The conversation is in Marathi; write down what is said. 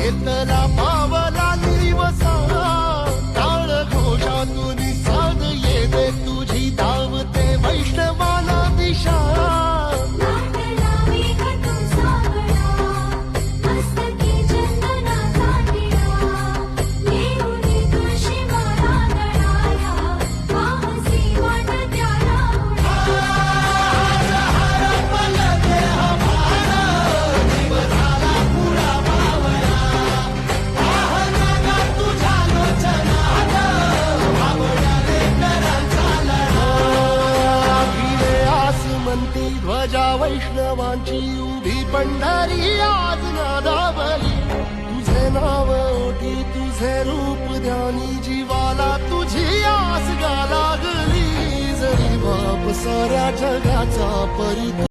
घेतला पावला दिवसा टाळ घोषातून साध येते तुझी धावते वैष्णवाला दिशा ध्वजा वैष्णवांची उभी पंढरी आज नादावली तुझे नाव ओटी तुझे रूप ध्यानी जीवाला तुझी आस गा लागली जरी बाप साऱ्या जगाचा परी